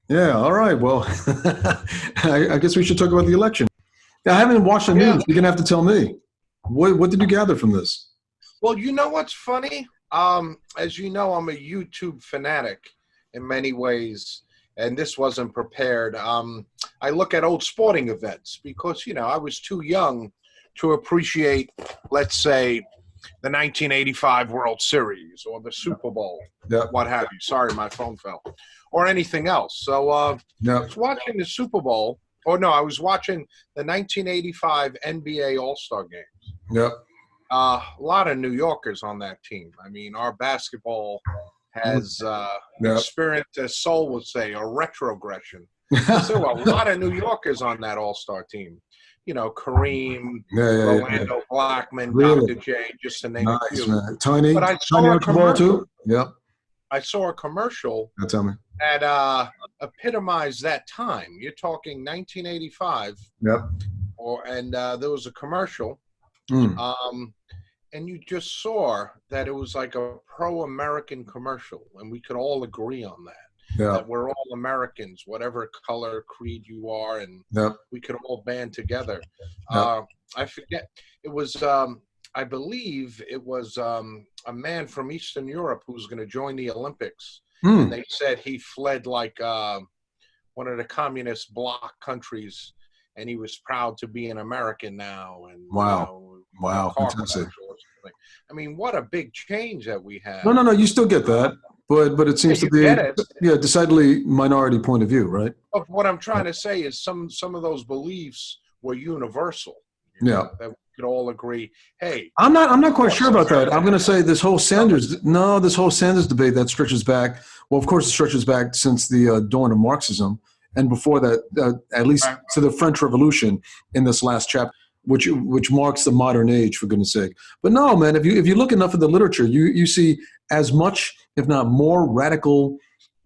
Yeah, all right. Well, I guess we should talk about the election. I haven't watched the Yeah. news. You're gonna have to tell me. What did you gather from this? Well, you know what's funny? As you know, I'm a YouTube fanatic in many ways, and this wasn't prepared. I look at old sporting events because, I was too young to appreciate, let's say, the 1985 World Series or the Super Bowl, Yeah, what have you. Sorry, my phone fell. Or anything else. So I yeah, was watching the Super Bowl. Or no, I was watching the 1985 NBA All-Star game. yeah, A lot of New Yorkers on that team. I mean, our basketball has yeah, experienced, as Sol would say, a retrogression. Because there were a lot of New Yorkers on that All-Star team. Kareem, yeah. Rolando Blackman, Really Dr. J, just to name a nice, few. man. Tiny, But I tiny saw a Archibald commercial. too. Yep. I saw a commercial Now tell me. that epitomized that time. You're talking 1985, Yep. and there was a commercial. Mm. Um, and you just saw that it was like a pro-American commercial, and we could all agree on that. Yeah. That we're all Americans, whatever color, creed you are, and Yep. we could all band together. Yep. I forget. It was, I believe, it was a man from Eastern Europe who was going to join the Olympics, and Mm. they said he fled like one of the communist bloc countries, and he was proud to be an American now, and Wow. in a Wow. car Fantastic. commercial or something. I mean, what a big change that we No, have. no, no. You still get that, but it Yeah, seems to you be get it. yeah, decidedly minority point of view, right? But what I'm trying to say is some of those beliefs were universal, Yeah. that we could all agree, hey, I'm not of quite course sure about that. I'm America going to has say this whole some. Sanders, no, this whole Sanders debate that stretches back. Well, of course, it stretches back since the dawn of Marxism, and before that, at least Right, to the French Revolution in this last chapter, which marks the modern age, for goodness sake. But no, man, if you look enough at the literature, you see as much, if not more, radical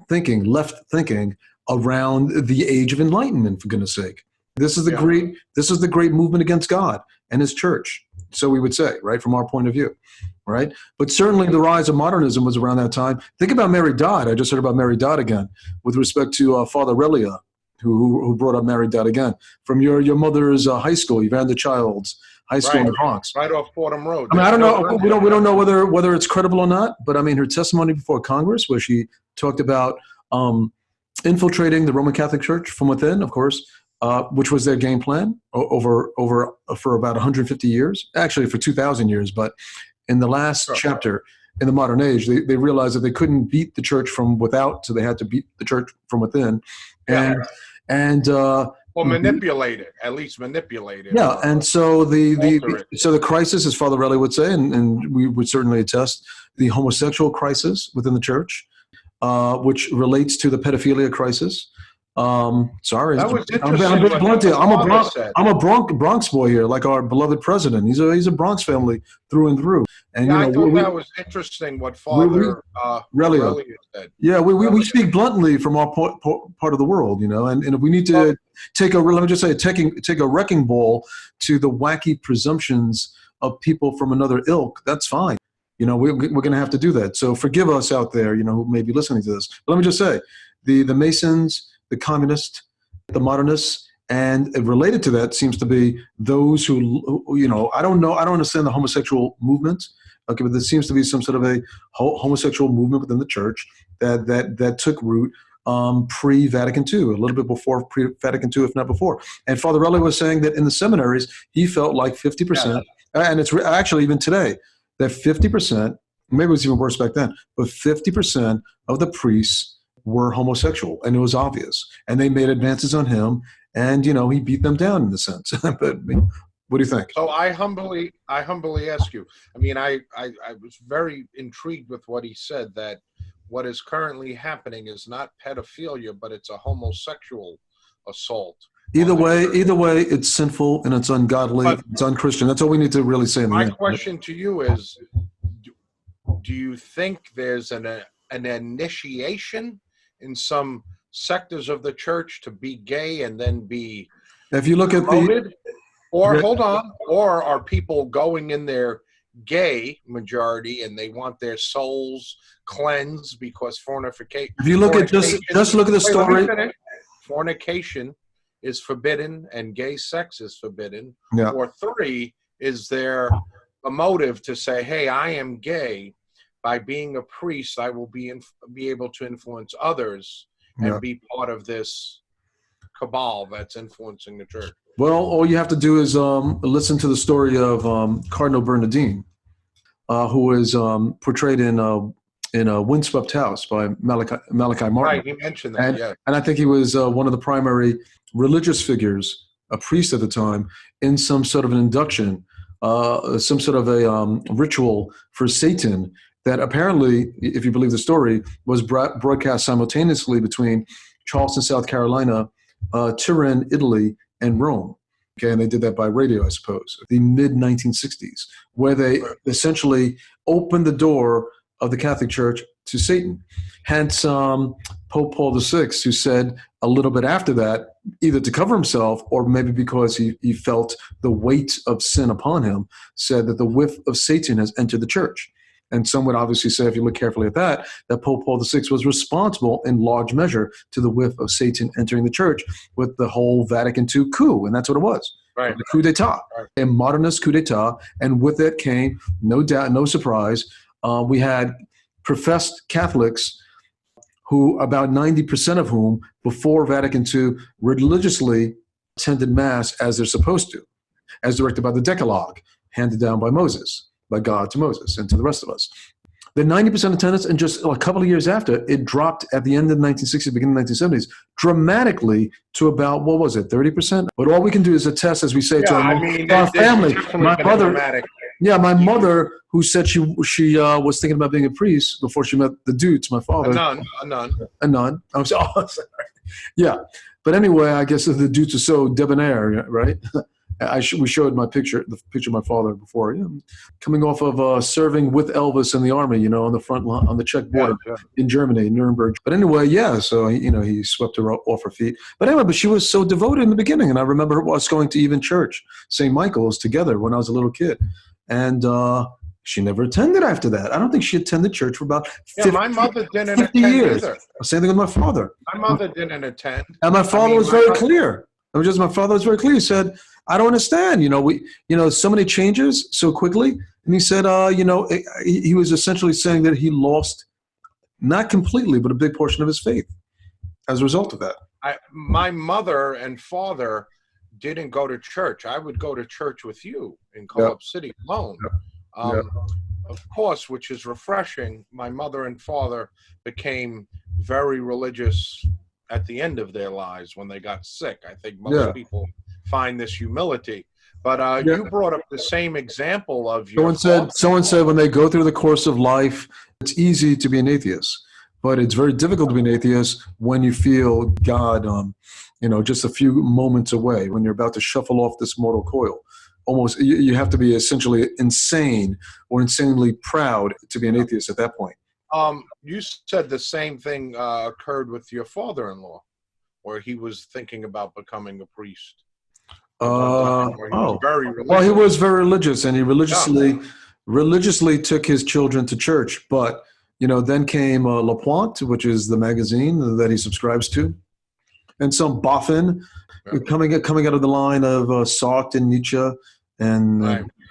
thinking, left thinking around the age of enlightenment, for goodness sake. yeah. This is the great movement against God and his church. So we would say, right, from our point of view, right? But certainly the rise of modernism was around that time. Think about Mary Dodd. I just heard about Mary Dodd again with respect to Father Relia, who brought up Mary Dodd again from your mother's high school, Evander Child's high school in Right, the Bronx. right off Fordham Road. I mean, I There's don't no know. building We don't left. know whether it's credible or not. But I mean, her testimony before Congress, where she talked about um, infiltrating the Roman Catholic Church from within, of course, which was their game plan over for about 150 years, actually for 2,000 years. But in the last Sure. chapter, in the modern age, they realized that they couldn't beat the church from without, so they had to beat the church from within, Yeah. and Or manipulate it, at least manipulate it yeah, or and so alter it. the crisis, as Father Relly would say, and we would certainly attest, the homosexual crisis within the church, which relates to the pedophilia crisis. Sorry, That was I'm interesting being what blunt here. the father said. I'm a Bronx boy here, like our beloved president. He's a Bronx family through and through, and Yeah, you I know thought that was interesting what we Father Relia. Aurelius said. Yeah, we Aurelius. speak bluntly from our part of the world, and if we need Well, to let me just say, take a wrecking ball to the wacky presumptions of people from another ilk, that's fine. We're going to have to do that. So forgive us out there, who may be listening to this. But let me just say, the Masons, the communists, the modernists, and related to that seems to be those who, I don't know, I don't understand the homosexual movement. Okay, but there seems to be some sort of a homosexual movement within the church that took root pre-Vatican II, a little bit before pre-Vatican II, if not before. And Father Relly was saying that in the seminaries, he felt like 50%, yes. and it's actually even today, that 50%, maybe it was even worse back then, but 50% of the priests were homosexual, and it was obvious. And they made advances on him, and, he beat them down in a sense. But what do you think? So I humbly ask you. I mean, I was very intrigued with what he said, that what is currently happening is not pedophilia, but it's a homosexual assault on the church. Either way, it's sinful and it's ungodly, But it's unchristian. That's all we need to really say in the my end. Right? question to you is, do, do you think there's an initiation in some sectors of the church to be gay and then be If you look at promoted? Or hold on, or are people going in there gay majority, and they want their souls cleansed because fornication. If you look at just look at the story. Fornication is forbidden and gay sex is forbidden. Yeah. Or 3, is there a motive to say, hey, I am gay. By being a priest, I will be able to influence others and be part of this cabal that's influencing the church. Well, all you have to do is listen to the story of Cardinal Bernardine, who is portrayed in a Windswept House by Malachi Martin. Right, he mentioned that, and I think he was one of the primary religious figures, a priest at the time, in some sort of an induction, some sort of a ritual for Satan that apparently, if you believe the story, was broadcast simultaneously between Charleston, South Carolina, Turin, Italy, and Rome. Okay, and they did that by radio, I suppose, the mid-1960s, where they essentially opened the door of the Catholic Church to Satan. Hence, Pope Paul VI, who said a little bit after that, either to cover himself or maybe because he felt the weight of sin upon him, said that the whiff of Satan has entered the church. And some would obviously say, if you look carefully at that Pope Paul VI was responsible in large measure to the whiff of Satan entering the church with the whole Vatican II coup. And that's what it was. Right. The coup d'etat, a modernist coup d'etat. And with it came, no doubt, no surprise, we had professed Catholics who about 90% of whom before Vatican II religiously attended Mass as they're supposed to, as directed by the Decalogue, handed down by Moses. By God to Moses and to the rest of us. The 90% attendance, and just a couple of years after, it dropped at the end of the 1960s, beginning of the 1970s, dramatically to about, 30%? But all we can do is attest, as we say, to our family. My mother, my mother, who said she was thinking about being a priest before she met the dudes, my father. A nun. I'm sorry. Oh, sorry. Yeah. But anyway, I guess the dudes are so debonair, right? We showed the picture of my father before, coming off of serving with Elvis in the army, on the front line, on the Czech border in Germany, Nuremberg. But anyway, so he swept her off her feet. But anyway, but she was so devoted in the beginning, and I remember us going to even church, St. Michael's, together when I was a little kid, and she never attended after that. I don't think she attended church for about 50, my mother didn't attend years. Either. Same thing with my father. My mother didn't attend, and my father was very clear. My father was very clear. He said, I don't understand. So many changes so quickly. And he said, he was essentially saying that he lost, not completely, but a big portion of his faith as a result of that. My mother and father didn't go to church. I would go to church with you in Co-op City alone. Of course, which is refreshing. My mother and father became very religious at the end of their lives when they got sick. I think most people find this humility. But you brought up the same example of your someone said when they go through the course of life, it's easy to be an atheist, but it's very difficult to be an atheist when you feel God, just a few moments away, when you're about to shuffle off this mortal coil. Almost, you have to be essentially insane or insanely proud to be an atheist at that point. You said the same thing occurred with your father-in-law, where he was thinking about becoming a priest. Well, he was very religious, and he religiously took his children to church. But then came La Pointe, which is the magazine that he subscribes to, and some boffin coming out of the line of Sartre and Nietzsche and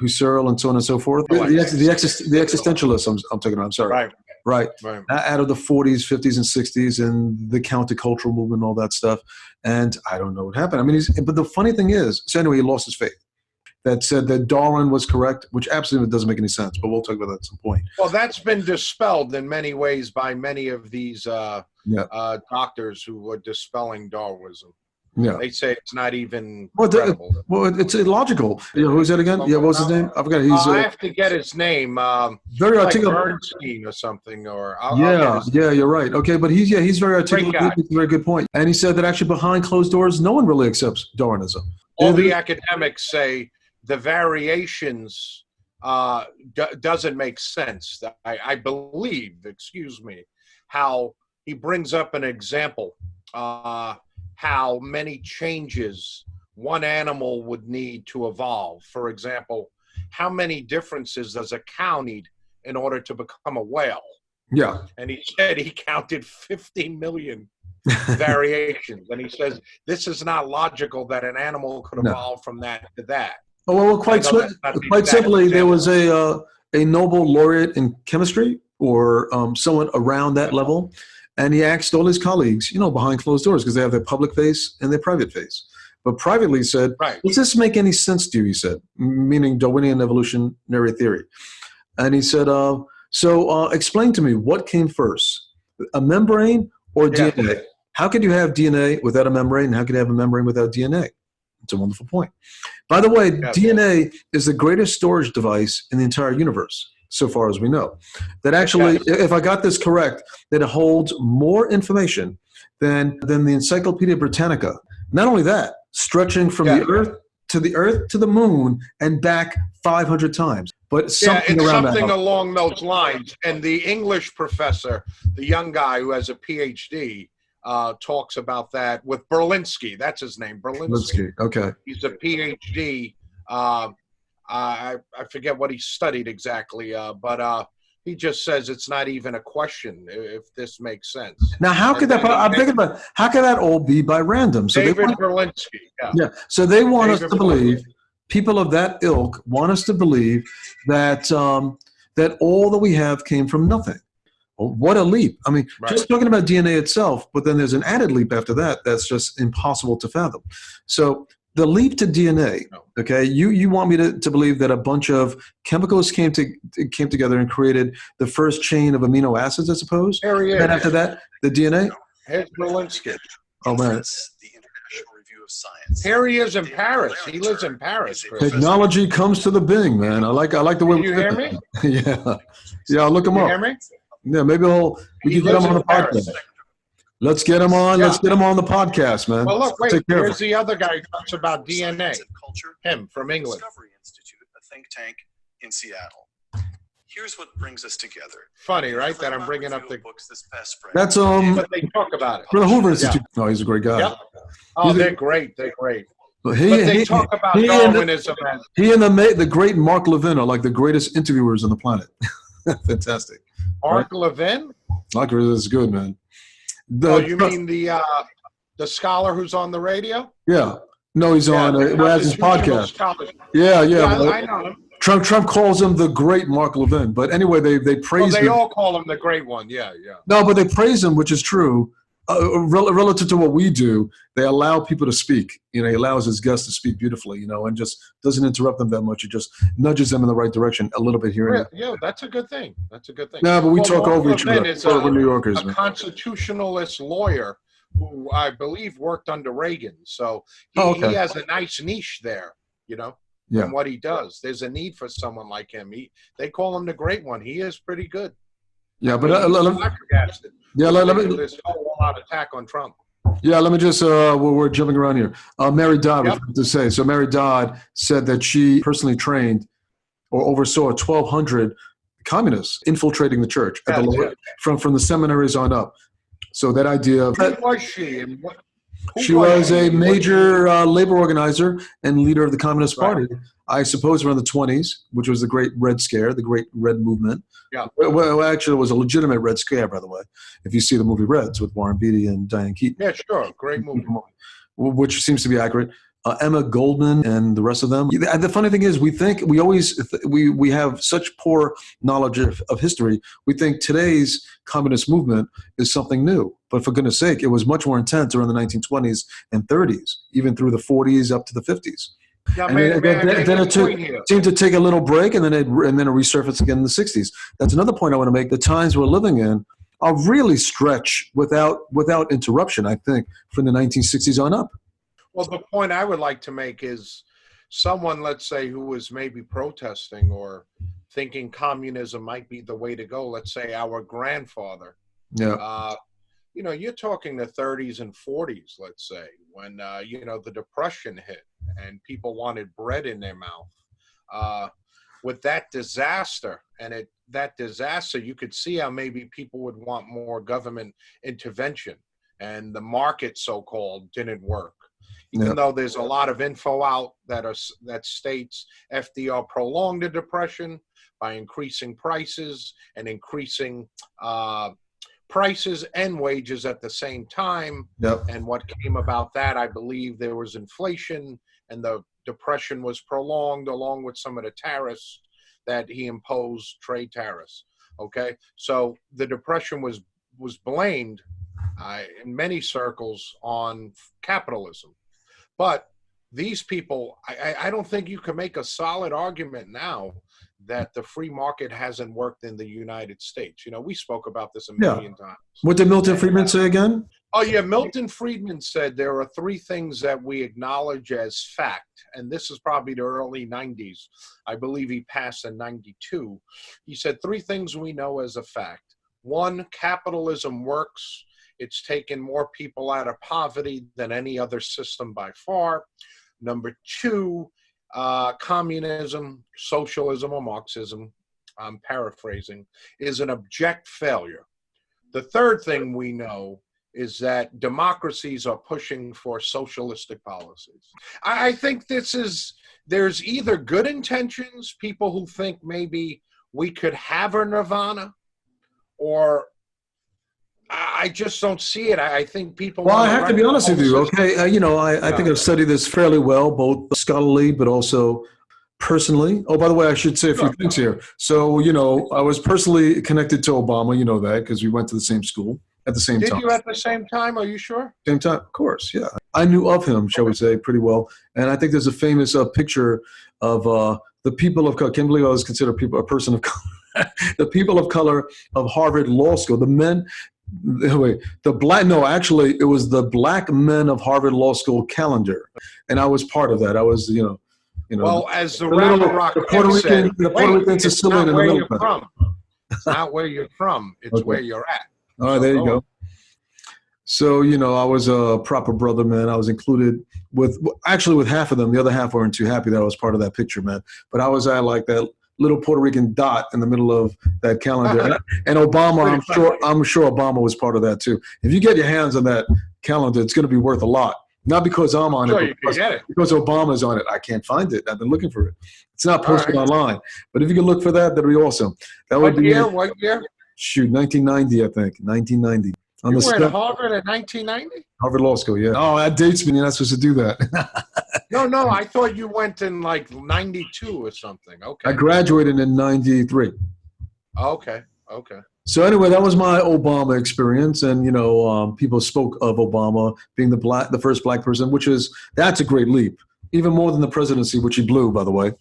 Husserl and so on and so forth. The existentialists. I'm talking about. I'm sorry. Right. Out of the 40s, 50s, and 60s, and the countercultural movement, and all that stuff. And I don't know what happened. I mean, but the funny thing is, so anyway, he lost his faith. That said that Darwin was correct, which absolutely doesn't make any sense, but we'll talk about that at some point. Well, that's been dispelled in many ways by many of these doctors who were dispelling Darwinism. Yeah, they say it's not even credible. It's illogical. Who's that again? What was his name? I forgot. I have to get his name. Very articulate. Bernstein or something. Or you're right. Okay, but he's very articulate. It's a very good point. And he said that actually behind closed doors, no one really accepts Darwinism. All the academics say the variations doesn't make sense. I believe, how he brings up an example. How many changes one animal would need to evolve. For example, how many differences does a cow need in order to become a whale? Yeah. And he said he counted 50 million variations. And he says, this is not logical that an animal could No. evolve from that to that. Oh, well, quite simply, there was a Nobel laureate in chemistry or someone around that level, and he asked all his colleagues, behind closed doors, because they have their public face and their private face. But privately said, does this make any sense to you, he said, meaning Darwinian evolutionary theory. And he said, so explain to me, what came first, a membrane or DNA? How could you have DNA without a membrane, and how could you have a membrane without DNA? It's a wonderful point. By the way, DNA is the greatest storage device in the entire universe, so far as we know. That actually, if I got this correct, that it holds more information than the Encyclopedia Britannica. Not only that, stretching from the Earth to the moon and back 500 times. But something it's around something that. along those lines. And the English professor, the young guy who has a PhD, talks about that with Berlinski. That's his name, Berlinski. Okay. He's a PhD. I forget what he studied exactly, but he just says it's not even a question if this makes sense. Now, how could that? I'm thinking about how could that all be by random? So David Berlinski. Yeah. So they want us to believe. People of that ilk want us to believe that that all that we have came from nothing. Well, what a leap. I mean, just talking about DNA itself, but then there's an added leap after that that's just impossible to fathom. So the leap to DNA, okay, you want me to believe that a bunch of chemicals came together and created the first chain of amino acids, I suppose? And then after that, the DNA? Here's Berlinski. Oh, man. Science. Here he is in Paris. He lives in Paris, Chris. Technology comes to the Bing, man. I like the way you hear me? Yeah, I'll look him up. You hear me? Yeah, maybe we can get him on the podcast. Let's get him on. Let's get him on the podcast, man. Well, look, wait. Here's the other guy who talks about DNA. Him from England. Discovery Institute, a think tank in Seattle. Here's what brings us together. Funny, right? That I'm bringing up the books this past spring. That's But they talk about it. for the Hoover Institute. No, he's a great guy. Yep. Oh, they're great. They're great. But they talk about Darwinism. He and the great Mark Levin are like the greatest interviewers on the planet. Fantastic. Mark Levin? Mark is good, man. You mean the scholar who's on the radio? Yeah. No, he's on his podcast. Yeah. I know him. Trump calls him the great Mark Levin. But anyway, they praise him. They all call him the great one. Yeah. No, but they praise him, which is true. Relative to what we do, they allow people to speak. He allows his guests to speak beautifully, and just doesn't interrupt them that much. He just nudges them in the right direction a little bit here and there. Yeah, that's a good thing. No, but we talk over each other. We're New Yorkers, a constitutionalist lawyer who I believe worked under Reagan. So he has a nice niche there, in what he does. There's a need for someone like him. They call him the great one. He is pretty good. Yeah, but let me this whole lot attack on Trump. Yeah, let me just we're jumping around here. Mary Dodd, was to say. So Mary Dodd said that she personally trained or oversaw 1,200 communists infiltrating the church from the seminaries on up. So that idea of who was she? And she was a major labor organizer and leader of the Communist Party. I suppose around the 20s, which was the Great Red Scare, the Great Red Movement. Yeah. Well, actually, it was a legitimate Red Scare, by the way, if you see the movie Reds with Warren Beatty and Diane Keaton. Yeah, sure. Great movie. Which seems to be accurate. Emma Goldman and the rest of them. The funny thing is, we have such poor knowledge of history. We think today's communist movement is something new. But for goodness sake, it was much more intense around the 1920s and 30s, even through the 40s up to the 50s. Yeah, then it seemed to take a little break, and then it resurfaced again in the 60s. That's another point I want to make. The times we're living in are really stretched without interruption, I think, from the 1960s on up. Well, the point I would like to make is someone, let's say, who was maybe protesting or thinking communism might be the way to go, let's say our grandfather. Yeah. You're talking the 30s and 40s, let's say, when, the Depression hit and people wanted bread in their mouth. With that disaster, that disaster, you could see how maybe people would want more government intervention, and the market, so-called, didn't work. even though there's a lot of info out that states FDR prolonged the Depression by increasing prices and increasing prices and wages at the same time. Yep. And what came about that, I believe there was inflation, and the Depression was prolonged along with some of the tariffs that he imposed, trade tariffs. Okay, so the Depression was blamed in many circles on capitalism. But these people, I don't think you can make a solid argument now that the free market hasn't worked in the United States. You know, we spoke about this a million times. What did Milton Friedman say again? Oh, yeah, Milton Friedman said there are three things that we acknowledge as fact, and this is probably the early 90s. I believe he passed in 92. He said three things we know as a fact. One, capitalism works. It's taken more people out of poverty than any other system by far. Number two, communism, socialism, or Marxism, I'm paraphrasing, is an abject failure. The third thing we know is that democracies are pushing for socialistic policies. I think there's either good intentions, people who think maybe we could have a nirvana, or I just don't see it. I think people. Well, I have to be honest with you. Okay, I think I've studied this fairly well, both scholarly but also personally. Oh, by the way, I should say a few things here. So, I was personally connected to Obama. You know that because we went to the same school at the same time. Did you at the same time? Are you sure? Same time, of course. Yeah, I knew of him, shall we say, pretty well. And I think there's a famous picture of the people of color. I can't believe I was considered a person of color. The people of color of Harvard Law School. The men. Wait, actually, it was the Black Men of Harvard Law School calendar, and I was part of that. I was, Well, as the rapper rock Puerto Rican, said, the Puerto Rican Sicilian in the middle. It's not where you're from. It's where you're at. All right, there you go. So, I was a proper brother, man. I was included with half of them. The other half weren't too happy that I was part of that picture, man. But I was at like that little Puerto Rican dot in the middle of that calendar. And Obama, I'm sure Obama was part of that too. If you get your hands on that calendar, it's going to be worth a lot. Not because I'm on it, because Obama's on it. I can't find it. I've been looking for it. It's not posted online. But if you can look for that, that'd be awesome. That would be what year? Shoot, 1990, I think. 1990. You were at Harvard in 1990? Harvard Law School, yeah. Oh, that dates me. You're not supposed to do that. No, I thought you went in like 92 or something. Okay. I graduated in 93. Okay. So anyway, that was my Obama experience. And, people spoke of Obama being the first black person, that's a great leap. Even more than the presidency, which he blew, by the way.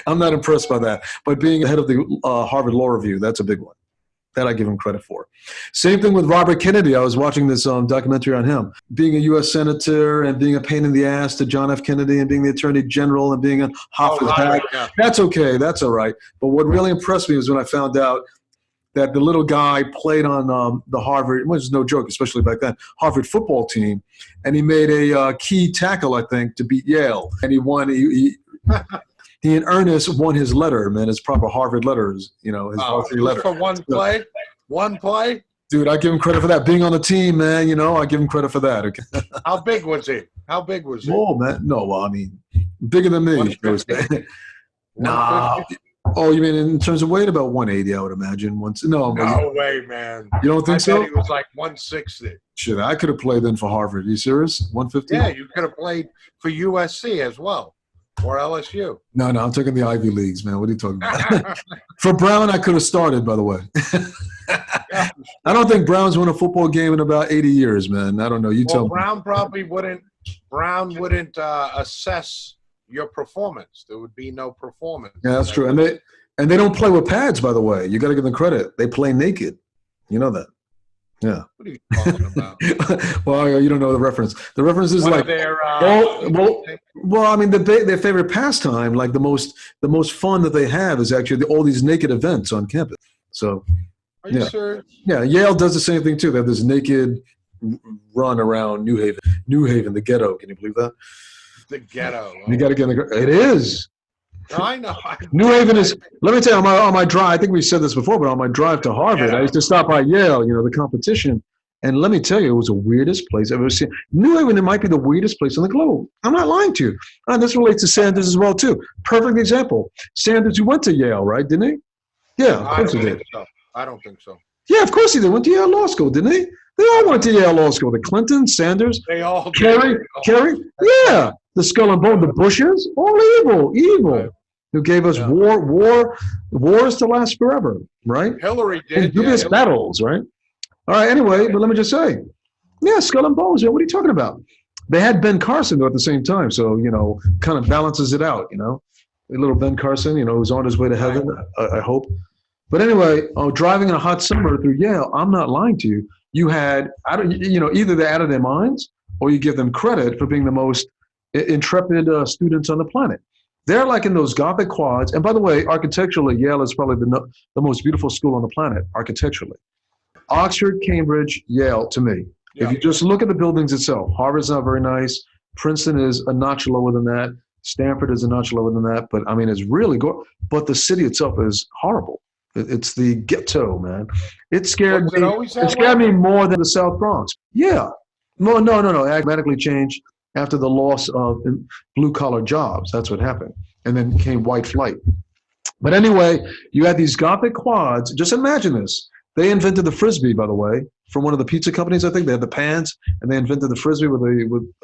I'm not impressed by that. But being head of the Harvard Law Review, that's a big one. That I give him credit for. Same thing with Robert Kennedy. I was watching this documentary on him. Being a U.S. Senator and being a pain in the ass to John F. Kennedy and being the Attorney General and being a hot for the bag. Yeah. That's okay. That's all right. But what really impressed me was when I found out that the little guy played on the Harvard, which is no joke, especially back then, Harvard football team. And he made a key tackle, I think, to beat Yale. And he won. He in earnest won his letter, man, his proper Harvard letters, his varsity letter. For one play? One play? Dude, I give him credit for that. Being on the team, man, I give him credit for that. Okay. How big was he? Oh, man. No, well, I mean, bigger than me. Nah. Oh, you mean in terms of weight? About 180, I would imagine. No way, man. You don't think so? He was like 160. Shit, I could have played then for Harvard. Are you serious? 150? Yeah, you could have played for USC as well. Or LSU. No, I'm taking the Ivy Leagues, man. What are you talking about? For Brown, I could have started, by the way. I don't think Brown's won a football game in about 80 years, man. I don't know. You tell me. Brown probably wouldn't assess your performance. There would be no performance. Yeah, that's true. And they don't play with pads, by the way. You got to give them credit. They play naked. You know that. Yeah. What are you talking about? Well, you don't know the reference. The reference is like, well, I mean, their favorite pastime, like the most fun that they have is actually all these naked events on campus. So, are you serious? Yeah, Yale does the same thing too. They have this naked run around New Haven, the ghetto. Can you believe that? The ghetto. You got to get it is. No, I know. New Haven is, let me tell you, on my drive, I think we said this before, but on my drive to Harvard, I used to stop by Yale, the competition. And let me tell you, it was the weirdest place I've ever seen. New Haven, it might be the weirdest place on the globe. I'm not lying to you. And this relates to Sanders as well, too. Perfect example. Sanders, who went to Yale, right? Didn't he? Yeah, of course he did. I don't think so. Yeah, of course he did. Went to Yale Law School, didn't he? They all went to Yale Law School. The Clintons, Sanders, They all Kerry, yeah. The Skull and Bone, the Bushes, all evil. Right. Who gave us wars to last forever, right? Hillary did. And dubious battles, right? All right, anyway, but let me just say, yeah, Skull and Bones, what are you talking about? They had Ben Carson, though, at the same time, so, kind of balances it out, A little Ben Carson, who's on his way to heaven, I hope. But anyway, driving in a hot summer through Yale, I'm not lying to you. You had, either they're out of their minds or you give them credit for being the most intrepid students on the planet. They're like in those Gothic quads. And by the way, architecturally, Yale is probably the most beautiful school on the planet, architecturally. Oxford, Cambridge, Yale, to me. Yeah. If you just look at the buildings itself, Harvard's not very nice. Princeton is a notch lower than that. Stanford is a notch lower than that. But I mean, it's really good. But the city itself is horrible. It's the ghetto, man. It scared me. It scared me more than the South Bronx. Yeah. No. It dramatically changed after the loss of blue-collar jobs. That's what happened. And then came white flight. But anyway, you had these Gothic quads. Just imagine this. They invented the Frisbee, by the way, from one of the pizza companies, I think. They had the pans, and they invented the Frisbee with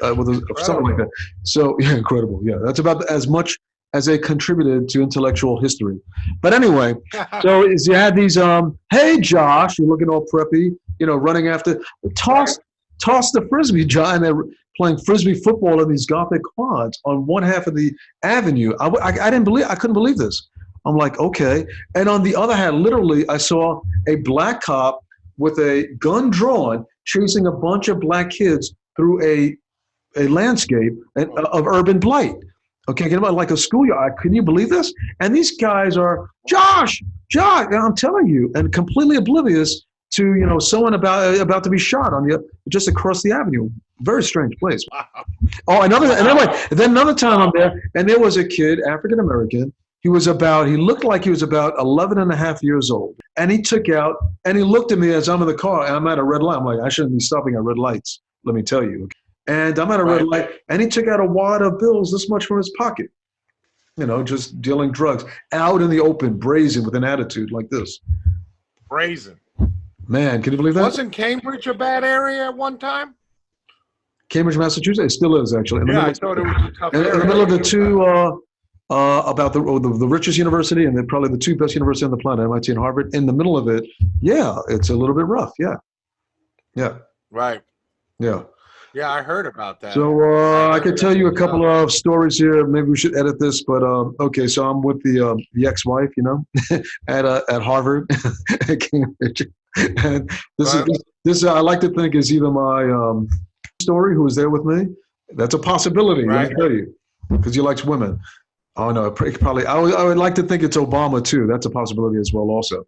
something like that. So, yeah, incredible. Yeah, that's about as much as they contributed to intellectual history. But anyway, so you had these, hey, Josh, you're looking all preppy, running after, toss the Frisbee, John, and they're playing Frisbee football in these Gothic quads on one half of the avenue. I couldn't believe this. I'm like, okay. And on the other hand, literally, I saw a black cop with a gun drawn chasing a bunch of black kids through a landscape of urban blight. Okay, like a schoolyard. Can you believe this? And these guys are, Josh, and I'm telling you, and completely oblivious to, someone about to be shot just across the avenue. Very strange place. Wow. Oh, another time I'm there, and there was a kid, African American. He looked like he was about 11 and a half years old. And he took out, and he looked at me as I'm in the car, and I'm at a red light. I'm like, I shouldn't be stopping at red lights, let me tell you. And I'm at a red light, and he took out a wad of bills this much from his pocket. Just dealing drugs out in the open, brazen, with an attitude like this. Brazen. Man, can you believe that? Wasn't Cambridge a bad area at one time? Cambridge, Massachusetts? It still is, actually. I thought it was a tough area. In the middle of the two, about the richest university and probably the two best universities on the planet, MIT and Harvard, in the middle of it, yeah, it's a little bit rough, yeah. Right. Yeah. Yeah, I heard about that. So I could tell you a couple of stories here. Maybe we should edit this, but okay. So I'm with the ex-wife, at Harvard, at Cambridge, and this I like to think is either my story, who was there with me. That's a possibility. Right. Let me tell you, because he likes women. Oh no, probably. I would like to think it's Obama too. That's a possibility as well, also.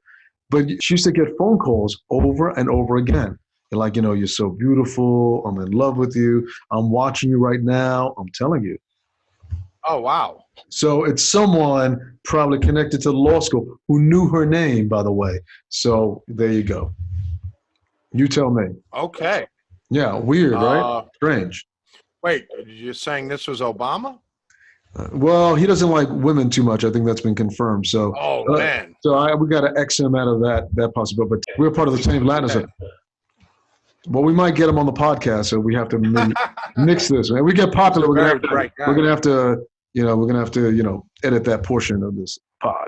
But she used to get phone calls over and over again. Like, you're so beautiful. I'm in love with you. I'm watching you right now. I'm telling you. Oh, wow. So it's someone probably connected to the law school who knew her name, by the way. So there you go. You tell me. Okay. Yeah, weird, right? Strange. Wait, you're saying this was Obama? Well, he doesn't like women too much. I think that's been confirmed. So, man. So we got to X him out of that possibility. But we're part of the same Latin. Okay. Well, we might get him on the podcast, so we have to mix this. Man, we get popular. We're gonna have to edit that portion of this pod.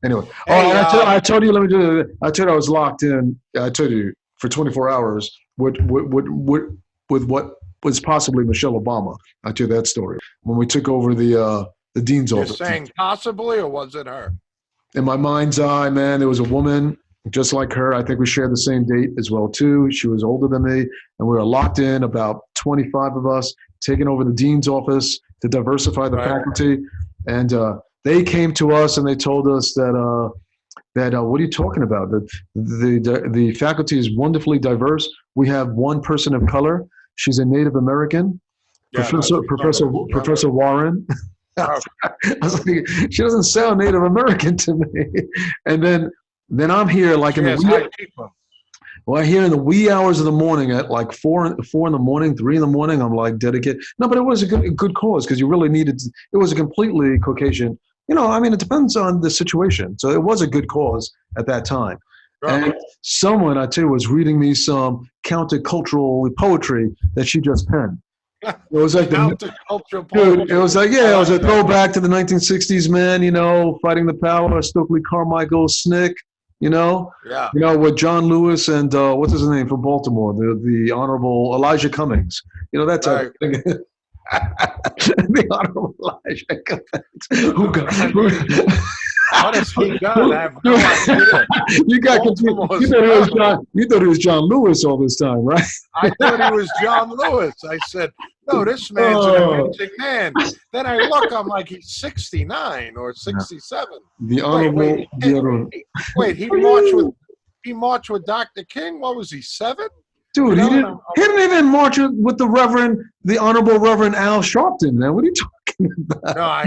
Anyway, I told you. Let me do it. I told you I was locked in. I told you for 24 hours with what was possibly Michelle Obama. I told you that story when we took over the dean's office. You're saying possibly, or was it her? In my mind's eye, man, there was a woman just like her. I think we shared the same date as well, too. She was older than me, and we were locked in, about 25 of us, taking over the dean's office to diversify the faculty. And they came to us and they told us that what are you talking about? That the faculty is wonderfully diverse. We have one person of color. She's a Native American, Professor Warren. I was like, she doesn't sound Native American to me. And then I'm here like in the Well, here in the wee hours of the morning at like 4 in the morning, 3 in the morning, I'm like dedicated. No, but it was a good cause because you really needed, it was a completely Caucasian, I mean, it depends on the situation. So it was a good cause at that time. Right. And someone, I tell you, was reading me some countercultural poetry that she just penned. It was like dude, it was like, it was a throwback to the 1960s, man, fighting the power, Stokely Carmichael, Snick, with John Lewis and what's his name from Baltimore, the Honorable Elijah Cummings, that type of thing. The Honorable Elijah Cummings. What has he done? I have no idea. You got confused. You thought it was John Lewis all this time, right? I thought he was John Lewis. I said, no, this man's an amazing man. Then I look, I'm like, he's 69 or 67. The Honorable. Wait, he marched with Dr. King. What was he, 7? Dude, he didn't even march with the Honorable Reverend Al Sharpton, man. What are you talking about? No,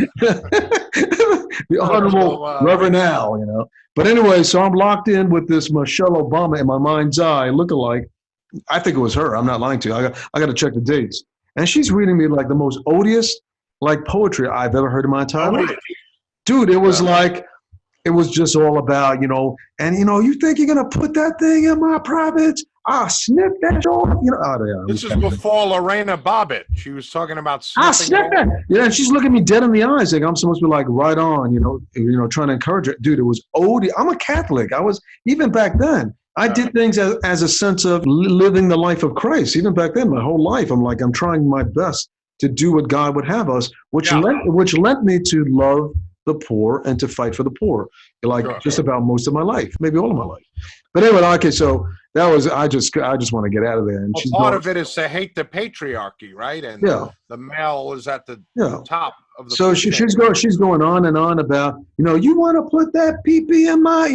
the Honorable Reverend Al, But anyway, so I'm locked in with this Michelle Obama in my mind's eye lookalike. I think it was her. I'm not lying to you. I got to check the dates. And she's reading me like the most odious poetry I've ever heard in my entire life. Dude, it was it was just all about, you think you're going to put that thing in my privates? Snip that off. This is before Lorena Bobbitt. She was talking about snip that. Yeah, and she's looking me dead in the eyes, like I'm supposed to be like right on, trying to encourage her. Dude, it was odious. I'm a Catholic. I was, even back then, I did things as a sense of living the life of Christ. Even back then, my whole life, I'm trying my best to do what God would have us, which led me to love the poor and to fight for the poor, just about most of my life, maybe all of my life. But anyway, okay, so that was, I just want to get out of there. And part of it is to hate the patriarchy, right? And the male is at the top of the. So she's going on and on about, you want to put that pee-pee in my,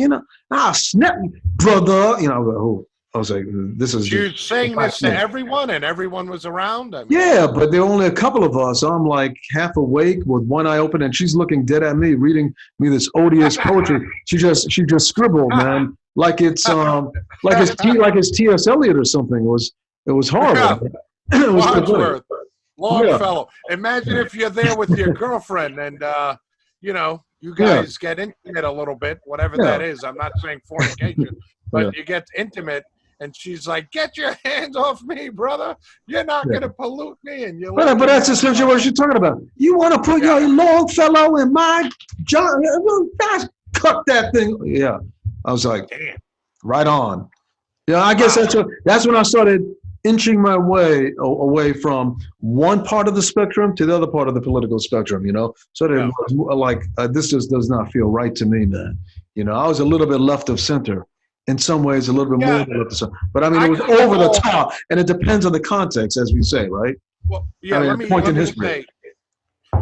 snap, brother. I was like, this is. You're saying this to everyone, and everyone was around. Yeah, but there were only a couple of us. I'm like half awake with one eye open, and she's looking dead at me, reading me this odious poetry. She just scribbled, man, like it's T.S. Eliot or something. It was horrible. Yeah. It was Wadsworth, Longfellow. Imagine if you're there with your girlfriend, and you guys get intimate a little bit, whatever that is. I'm not saying fornication, but you get intimate. And she's like, "Get your hands off me, brother! You're not going to pollute me." And you're but that's essentially what she's talking about. You want to put your Longfellow in my John? Cut that thing. Yeah, I was like, damn, right on. Yeah, I guess that's when I started inching my way away from one part of the spectrum to the other part of the political spectrum. So that it was like this just does not feel right to me, man. I was a little bit left of center. In some ways, a little bit more than left of center. But I mean, it was over the top, and it depends on the context, as we say, right? Well, yeah, let me say,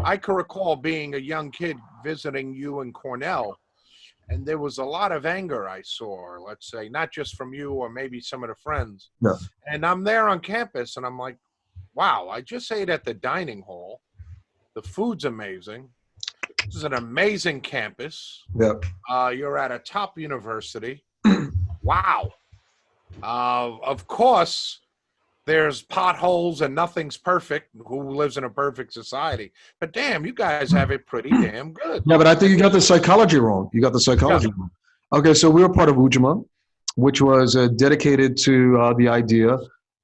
I can recall being a young kid visiting you in Cornell, and there was a lot of anger I saw, let's say, not just from you or maybe some of the friends. No. And I'm there on campus, and I'm like, wow, I just ate at the dining hall. The food's amazing. This is an amazing campus. Yep. You're at a top university. Wow. Of course, there's potholes and nothing's perfect. Who lives in a perfect society? But damn, you guys have it pretty damn good. Yeah, but I think you got the psychology wrong. Wrong. Okay, so we were part of Ujima, which was dedicated to the idea.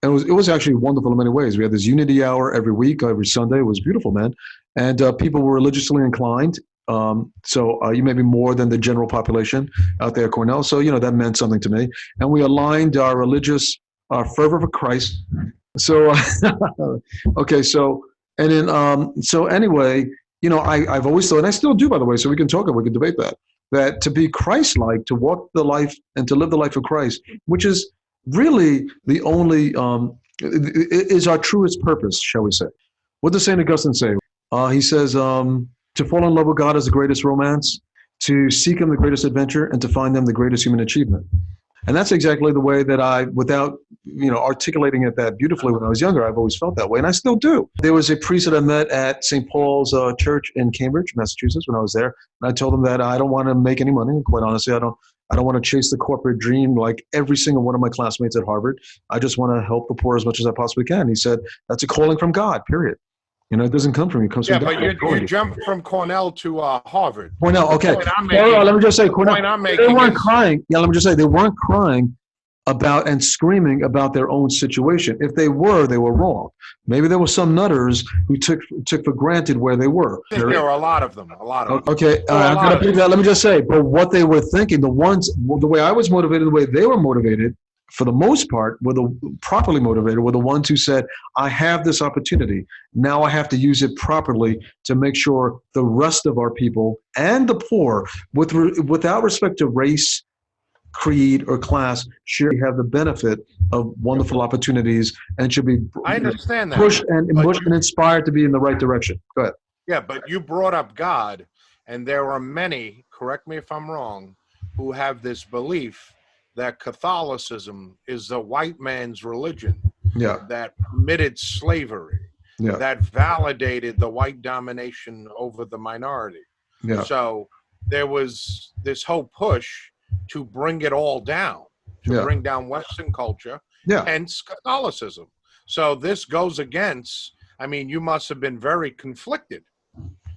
And it was actually wonderful in many ways. We had this unity hour every week, every Sunday. It was beautiful, man. And people were religiously inclined. So you may be more than the general population out there at Cornell. So, that meant something to me. And we aligned our religious fervor for Christ. So, okay. So, and then, so anyway, I've always thought, and I still do, by the way, so we can debate that to be Christ-like, to walk the life and to live the life of Christ, which is really the only, is our truest purpose, shall we say. What does St. Augustine say? He says, to fall in love with God is the greatest romance, to seek him the greatest adventure, and to find them the greatest human achievement. And that's exactly the way that I, without articulating it that beautifully when I was younger, I've always felt that way, and I still do. There was a priest that I met at St. Paul's Church in Cambridge, Massachusetts, when I was there, and I told him that I don't want to make any money. Quite honestly, I I don't want to chase the corporate dream like every single one of my classmates at Harvard. I just want to help the poor as much as I possibly can. He said, that's a calling from God, period. You know, it doesn't come from you, it comes from God. Yeah, but you jumped from Cornell to Harvard. Cornell, okay. Let me just say, Cornell, they weren't crying. Yeah, let me just say, they weren't crying about and screaming about their own situation. If they were wrong. Maybe there were some nutters who took for granted where they were. There were a lot of them. Okay, I'm going to put that. Let me just say, but what they were thinking, the way I was motivated, the way they were motivated, for the most part, properly motivated, were the ones who said, I have this opportunity. Now I have to use it properly to make sure the rest of our people and the poor, without respect to race, creed, or class, should have the benefit of wonderful opportunities and should be I understand that. pushed and inspired to be in the right direction. Go ahead. Yeah, but you brought up God, and there are many, correct me if I'm wrong, who have this belief that Catholicism is the white man's religion, that permitted slavery, that validated the white domination over the minority. So there was this whole push to bring it all down, to bring down Western culture, hence Catholicism. So this goes against, I mean, you must have been very conflicted.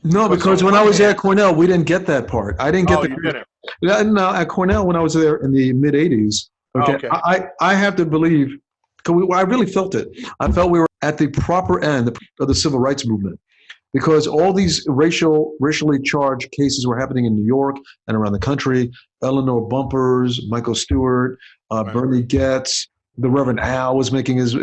No, because when I was at Cornell, we didn't get that part. I didn't get you didn't. No, at Cornell, when I was there in the mid 80s, I have to believe, I really felt it. I felt we were at the proper end of the civil rights movement, because all these racially charged cases were happening in New York and around the country. Eleanor Bumpers, Michael Stewart, Bernie Goetz, the Reverend Al was making his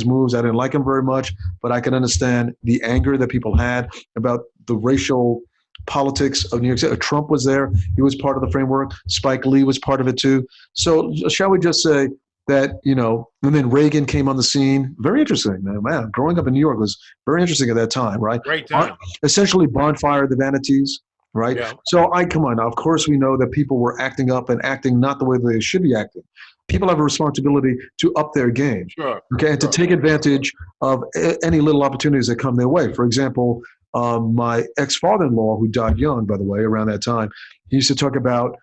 moves. I didn't like him very much, but I can understand the anger that people had about the racial politics of New York City. Trump was there. He was part of the framework. Spike Lee was part of it too. So shall we just say that, and then Reagan came on the scene. Very interesting, man. Growing up in New York was very interesting at that time, right? Great time. Essentially bonfire the vanities, right? Yeah. So come on. Of course we know that people were acting up and acting not the way they should be acting. People have a responsibility to up their game, and to take advantage of any little opportunities that come their way. For example, my ex-father-in-law, who died young, by the way, around that time, he used to talk about,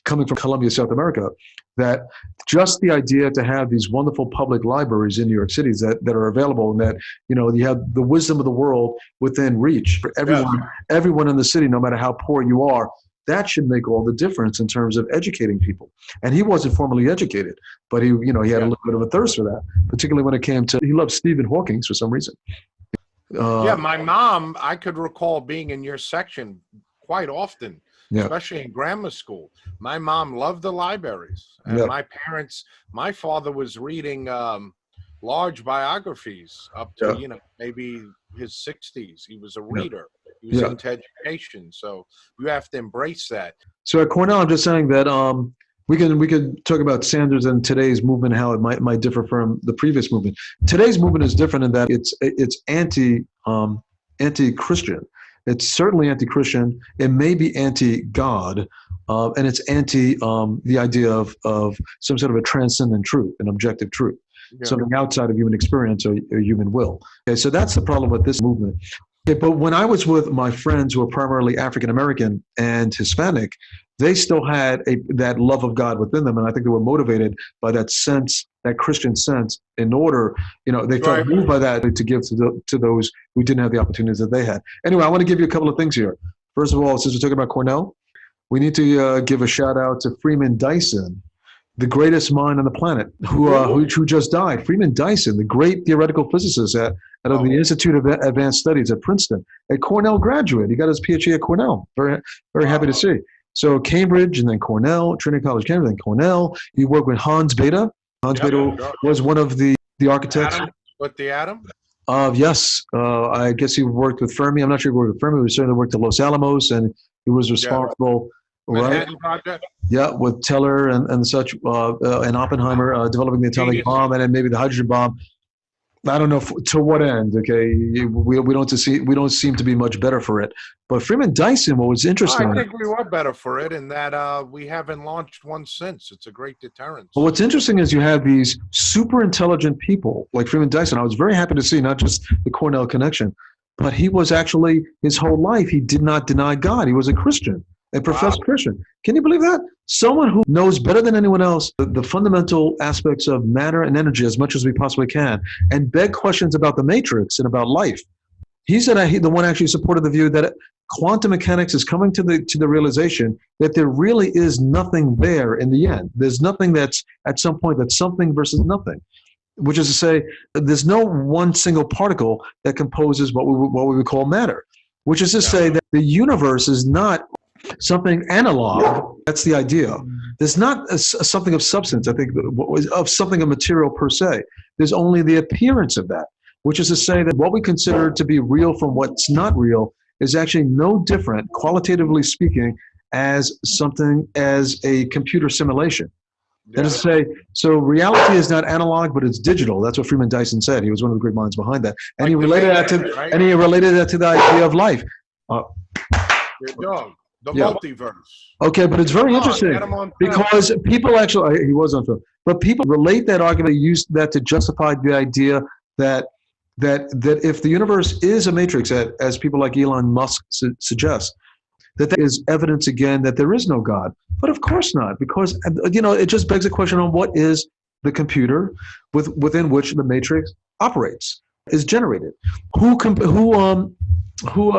coming from Colombia, South America, that just the idea to have these wonderful public libraries in New York City that are available, and that, you have the wisdom of the world within reach for everyone in the city, no matter how poor you are. That should make all the difference in terms of educating people. And he wasn't formally educated, but he had a little bit of a thirst for that, particularly when it came to, he loved Stephen Hawking for some reason. My mom, I could recall being in your section quite often, especially in grammar school. My mom loved the libraries. And my father was reading large biographies up to, maybe his 60s. He was a reader. He was into education. So you have to embrace that. So at Cornell, I'm just saying that we could talk about Sanders and today's movement, how it might differ from the previous movement. Today's movement is different in that it's anti-Christian. It's certainly anti-Christian. It may be anti-God, and it's anti the idea of some sort of a transcendent truth, an objective truth, something outside of human experience or human will. Okay, so that's the problem with this movement. Okay, but when I was with my friends who are primarily African American and Hispanic, they still had that love of God within them, and I think they were motivated by that sense, that Christian sense. In order, they felt moved by that to give to those who didn't have the opportunities that they had. Anyway, I want to give you a couple of things here. First of all, since we're talking about Cornell, we need to give a shout out to Freeman Dyson, the greatest mind on the planet, who just died. Freeman Dyson, the great theoretical physicist out of the Institute of Advanced Studies at Princeton, a Cornell graduate. He got his PhD at Cornell. Very, very happy to see. So Cambridge, and then Cornell, Trinity College, Cambridge, then Cornell. He worked with Hans Bethe. Hans Bethe was one of the architects. With the atom? Yes. I guess he worked with Fermi. I'm not sure if he worked with Fermi, but he certainly worked at Los Alamos, and he was responsible. Manhattan Project? Yeah, with Teller and such, and Oppenheimer developing the atomic bomb, and then maybe the hydrogen bomb. I don't know to what end. Okay, we don't seem to be much better for it. But Freeman Dyson, what was interesting? I think we were better for it, in that we haven't launched one since. It's a great deterrent. Well, what's interesting is you have these super intelligent people like Freeman Dyson. I was very happy to see not just the Cornell connection, but he was actually, his whole life, he did not deny God. He was a Christian. a professed Christian. Can you believe that? Someone who knows better than anyone else the fundamental aspects of matter and energy as much as we possibly can, and beg questions about the matrix and about life. He's the one actually supported the view that quantum mechanics is coming to the realization that there really is nothing there in the end. There's nothing that's at some point that's something versus nothing, which is to say there's no one single particle that composes what we would call matter, which is to say that the universe is not something analog. That's the idea. There's not something of substance, I think, of something of material per se. There's only the appearance of that, which is to say that what we consider to be real from what's not real is actually no different, qualitatively speaking, as a computer simulation. That is to say, so reality is not analog, but it's digital. That's what Freeman Dyson said. He was one of the great minds behind that, and he related that to the idea of life. The multiverse. Okay, but it's very interesting because people actually, he was on film, but people relate that argument, use that to justify the idea that if the universe is a matrix, as people like Elon Musk suggest, that is evidence again that there is no God. But of course not, because it just begs a question on what is the computer within which the matrix operates, is generated. Who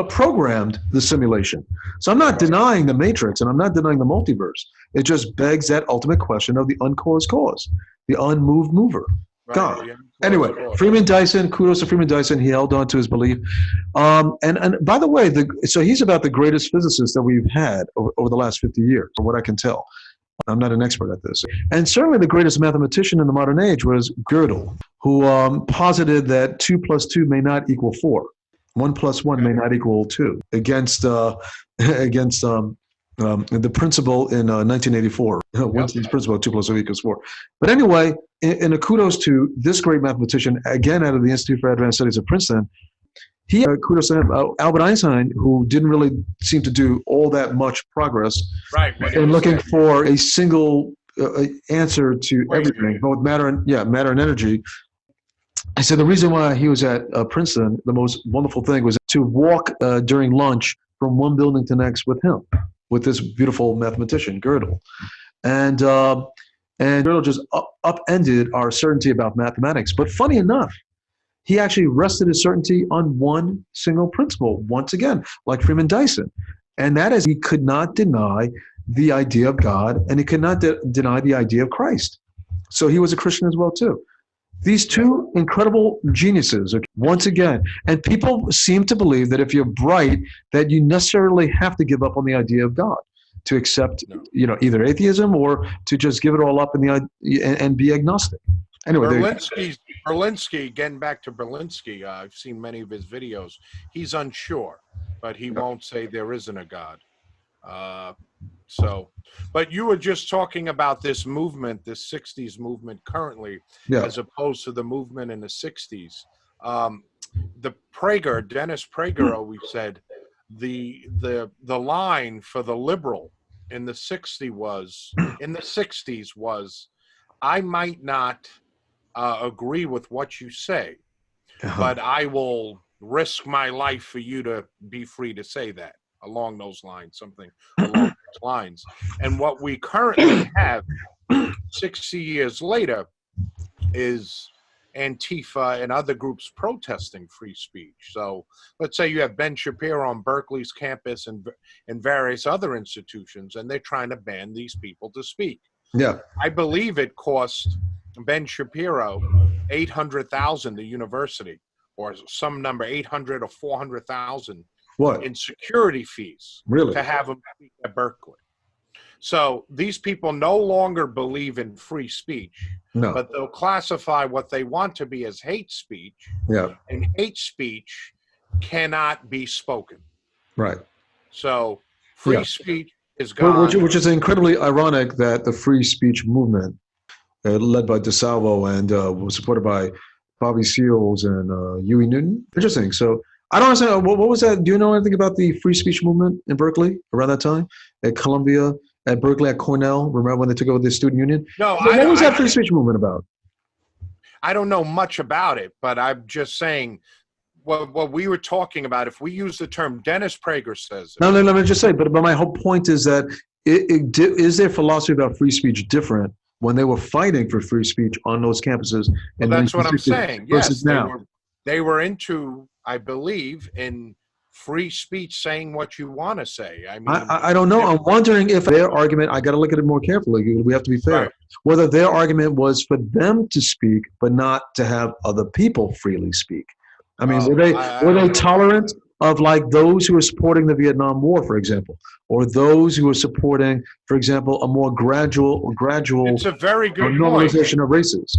programmed the simulation? So I'm not denying the matrix and I'm not denying the multiverse. It just begs that ultimate question of the uncaused cause, the unmoved mover. God. Anyway, Freeman Dyson, kudos to Freeman Dyson. He held on to his belief. And by the way, so he's about the greatest physicist that we've had over the last 50 years, from what I can tell. I'm not an expert at this. And certainly the greatest mathematician in the modern age was Gödel, who posited that 2 + 2 may not equal 4. 1 + 1 may not equal 2 against the principle in 1984, Winston's principle, 2 + 2 = 4. But anyway, in a kudos to this great mathematician, again out of the Institute for Advanced Studies of Princeton, kudos to him, Albert Einstein, who didn't really seem to do all that much progress in looking for a single answer to everything, both matter and energy. I said the reason why he was at Princeton, the most wonderful thing was to walk during lunch from one building to the next with him, with this beautiful mathematician, Gödel. And Gödel just upended our certainty about mathematics. But funny enough, he actually rested his certainty on one single principle, once again, like Freeman Dyson. And that is, he could not deny the idea of God, and he could not deny the idea of Christ. So he was a Christian as well, too. These two incredible geniuses, once again, and people seem to believe that if you're bright, that you necessarily have to give up on the idea of God to accept, either atheism or to just give it all up and be agnostic. Anyway, Berlinski, getting back to Berlinski, I've seen many of his videos. He's unsure, but he won't say there isn't a God. But you were just talking about this movement, this 60s movement currently, as opposed to the movement in the 60s. Dennis Prager always said the line for the liberal in the 60s was, I might not agree with what you say, but I will risk my life for you to be free to say that. Along those lines, something along those lines. And what we currently have 60 years later is Antifa and other groups protesting free speech. So let's say you have Ben Shapiro on Berkeley's campus and various other institutions, and they're trying to ban these people to speak. Yeah. I believe it cost Ben Shapiro $800,000, the university, or some number, 800 or 400,000 in security fees to have them speak at Berkeley. So these people no longer believe in free speech, but they'll classify what they want to be as hate speech. Yeah. And hate speech cannot be spoken. Right. So free speech is gone. Which is incredibly ironic that the free speech movement, led by DeSalvo and was supported by Bobby Seals and Huey Newton. Interesting. So I don't understand. What was that? Do you know anything about the free speech movement in Berkeley around that time? At Columbia, at Berkeley, at Cornell? Remember when they took over the student union? No. What was that free speech movement about? I don't know much about it, but I'm just saying what we were talking about, if we use the term, Dennis Prager says. No, let me just say, but my whole point is that is their philosophy about free speech different when they were fighting for free speech on those campuses? Well, that's what I'm saying. Yes, now. they were into, I believe, in free speech, saying what you want to say. I mean, I don't know. I'm wondering if their argument, I got to look at it more carefully. We have to be fair. Right. Whether their argument was for them to speak, but not to have other people freely speak. I mean, were they tolerant of like those who were supporting the Vietnam War, for example, or those who were supporting, for example, a more gradual it's a very good normalization of races?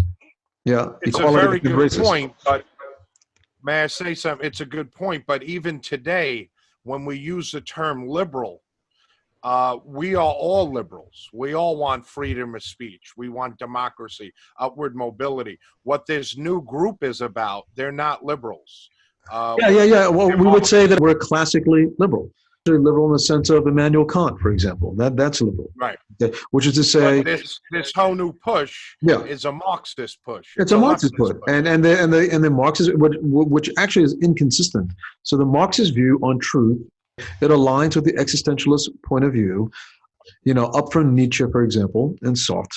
Yeah, it's a very good point, but may I say something? It's a good point, but even today, when we use the term liberal, we are all liberals. We all want freedom of speech. We want democracy, upward mobility. What this new group is about, they're not liberals. Yeah. Well, we would say that we're classically liberal. Liberal in the sense of Immanuel Kant, for example. That's liberal. Right. Which is to say, but this whole new push is a Marxist push. It's a Marxist push. And the Marxist, which actually is inconsistent. So the Marxist view on truth, it aligns with the existentialist point of view, up from Nietzsche, for example, and Sartre,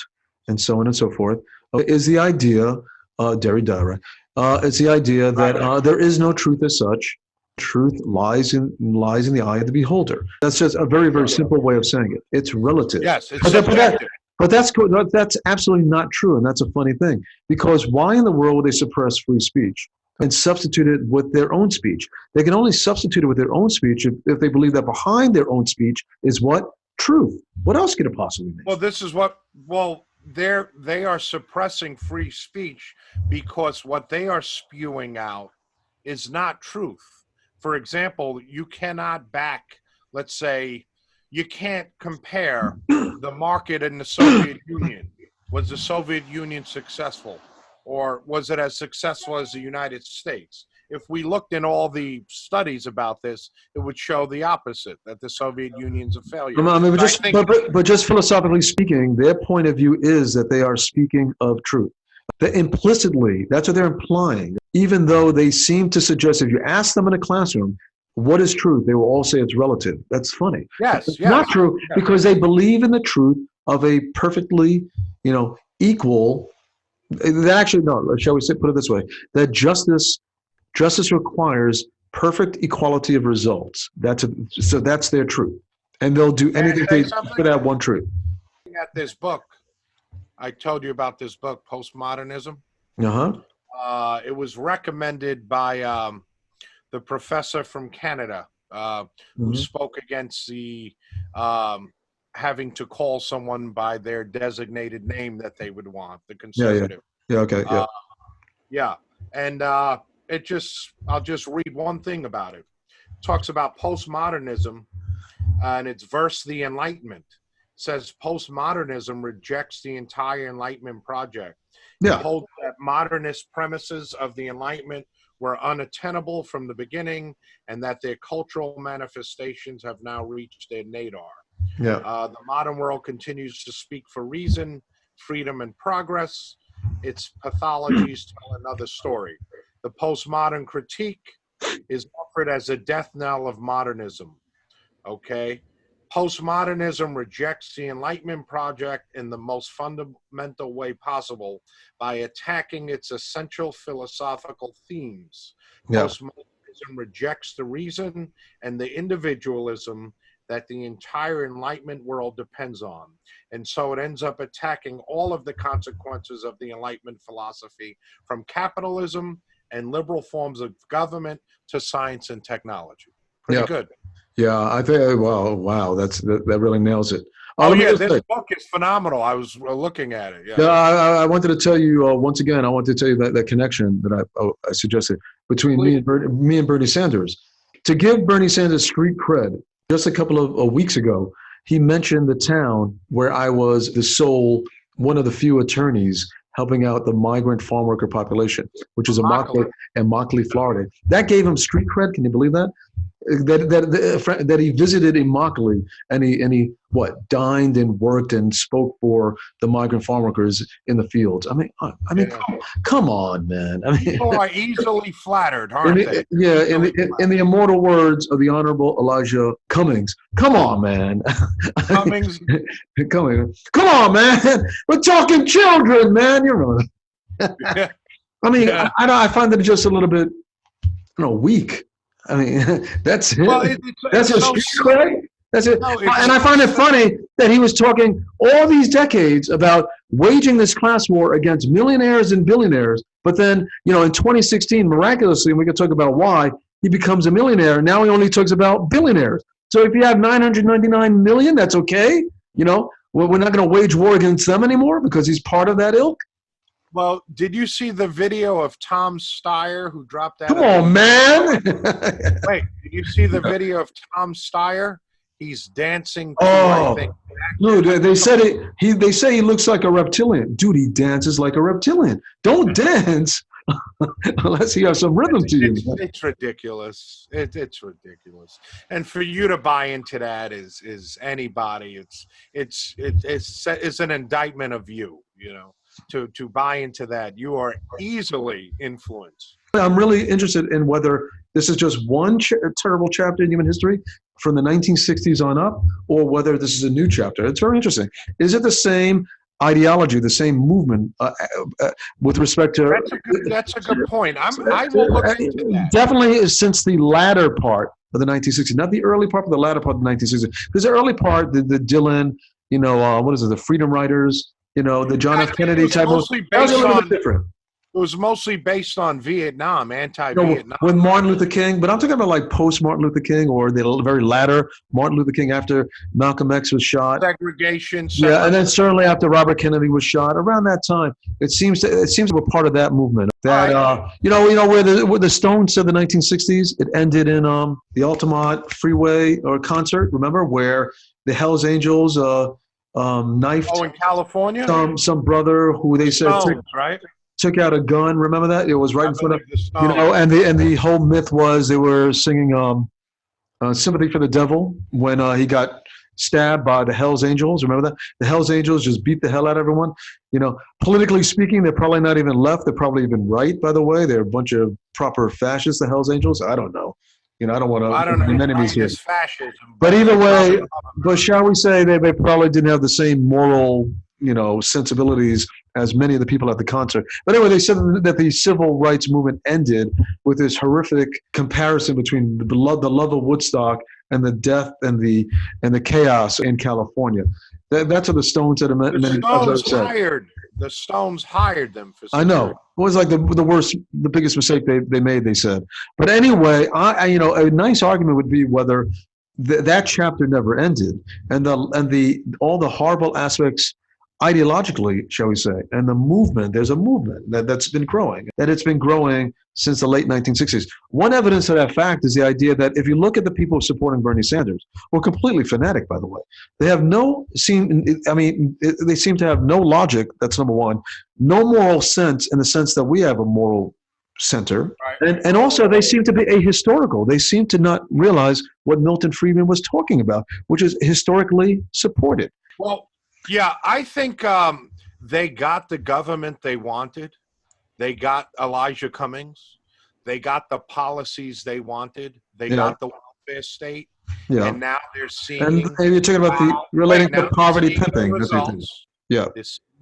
and so on and so forth, is the idea, Derrida, it's the idea that there is no truth as such. Truth lies in the eye of the beholder. That's just a very, very simple way of saying it. It's relative. Yes, it's subjective. But that's absolutely not true, and that's a funny thing. Because why in the world would they suppress free speech and substitute it with their own speech? They can only substitute it with their own speech if they believe that behind their own speech is what? Truth. What else could it possibly mean? Well, this is what, they are suppressing free speech because what they are spewing out is not truth. For example, you cannot let's say, you can't compare the market in the Soviet Union. Was the Soviet Union successful, or was it as successful as the United States? If we looked in all the studies about this, it would show the opposite, that the Soviet Union's a failure. But just philosophically speaking, their point of view is that they are speaking of truth. That implicitly, that's what they're implying. Even though they seem to suggest, if you ask them in a classroom, what is truth? They will all say it's relative. That's funny. It's not true because they believe in the truth of a perfectly, equal. Actually, no. Shall we put it this way? That justice requires perfect equality of results. So that's their truth, and they'll do anything to have one truth. At this book, I told you about this book, Post-Modernism. It was recommended by the professor from Canada who spoke against the having to call someone by their designated name that they would want, the conservative. And I'll just read one thing about it. It talks about postmodernism, and it's verse the Enlightenment. Says postmodernism rejects the entire Enlightenment project. It holds that modernist premises of the Enlightenment were unattainable from the beginning, and that their cultural manifestations have now reached their nadir. The modern world continues to speak for reason, freedom, and progress. Its pathologies tell another story. The postmodern critique is offered as a death knell of modernism. Okay? Postmodernism rejects the Enlightenment project in the most fundamental way possible by attacking its essential philosophical themes. Postmodernism rejects the reason and the individualism that the entire Enlightenment world depends on. And so it ends up attacking all of the consequences of the Enlightenment philosophy, from capitalism and liberal forms of government to science and technology. Pretty good. Yeah, I think. Wow, that really nails it. This book is phenomenal. I was looking at it. I wanted to tell you once again. I wanted to tell you that connection that I suggested between me and Bernie Sanders. To give Bernie Sanders street cred, just a couple of weeks ago, he mentioned the town where I was one of the few attorneys helping out the migrant farm worker population, which is in Immokalee, Florida. That gave him street cred. Can you believe that? that he visited Immokalee, and he dined and worked and spoke for the migrant farm workers in the fields. I mean, come on, man. I mean, people are easily flattered, aren't they? Yeah, in the immortal words of the Honorable Elijah Cummings, come on, man. Cummings. Come on, man. We're talking children, man. You know. I mean, I find that just a little bit, weak. I mean, that's it. Well, that's so crazy. That's it. No, and I find it funny that he was talking all these decades about waging this class war against millionaires and billionaires. But then, in 2016, miraculously, and we can talk about why, he becomes a millionaire. Now he only talks about billionaires. So if you have 999 million, that's okay. We're not going to wage war against them anymore because he's part of that ilk. Well, did you see the video of Tom Steyer who dropped out? Come on, man. Wait, did you see the video of Tom Steyer? He's dancing to, I think. Dude, they said they say he looks like a reptilian. Dude, he dances like a reptilian. Don't dance unless you have some rhythm to you. It's ridiculous. It's ridiculous. And for you to buy into that is anybody. It's an indictment of you. To buy into that, you are easily influenced. I'm really interested in whether this is just one terrible chapter in human history from the 1960s on up, or whether this is a new chapter. It's very interesting. Is it the same ideology, the same movement with respect to... That's a good point. I will look into that. Definitely since the latter part of the 1960s, not the early part, but the latter part of the 1960s. Because the early part, the Dylan, the Freedom Riders, the John F. Kennedy type of... That was a little bit different. It was mostly based on Vietnam, anti-Vietnam. With Martin Luther King, but I'm talking about like post-Martin Luther King, or the very latter Martin Luther King after Malcolm X was shot. Segregation. Yeah, and then certainly after Robert Kennedy was shot. Around that time, it seems to be part of that movement. That where the Stones said the 1960s, it ended in the Altamont Freeway or concert. Remember where the Hells Angels knifed? Oh, in California. Some brother who they said took out a gun. Remember that? It was right in front of, and the whole myth was they were singing Sympathy for the Devil when he got stabbed by the Hells Angels. Remember that? The Hells Angels just beat the hell out of everyone. Politically speaking, they're probably not even left. They're probably even right, by the way. They're a bunch of proper fascists, the Hells Angels. I don't know. I don't want to. I don't know. Enemies here. Fascism. But either way, shall we say they probably didn't have the same moral, sensibilities as many of the people at the concert. But anyway, they said that the civil rights movement ended with this horrific comparison between the love of Woodstock and the death and the chaos in California. That's what the Stones said. The Stones hired them for. I know. It was like the biggest mistake they made, they said. But anyway, a nice argument would be whether that chapter never ended, and all the horrible aspects ideologically, shall we say, and the movement, there's a movement that's been growing, that it's been growing since the late 1960s. One evidence of that fact is the idea that if you look at the people supporting Bernie Sanders, who are completely fanatic, by the way, they seem to have no logic, that's number one, no moral sense in the sense that we have a moral center, right. And also they seem to be ahistorical. They seem to not realize what Milton Friedman was talking about, which is historically supported. Well, yeah, I think they got the government they wanted. They got Elijah Cummings. They got the policies they wanted. They got the welfare state. Yeah. And now they're seeing... And you're talking about relating to poverty pimping. The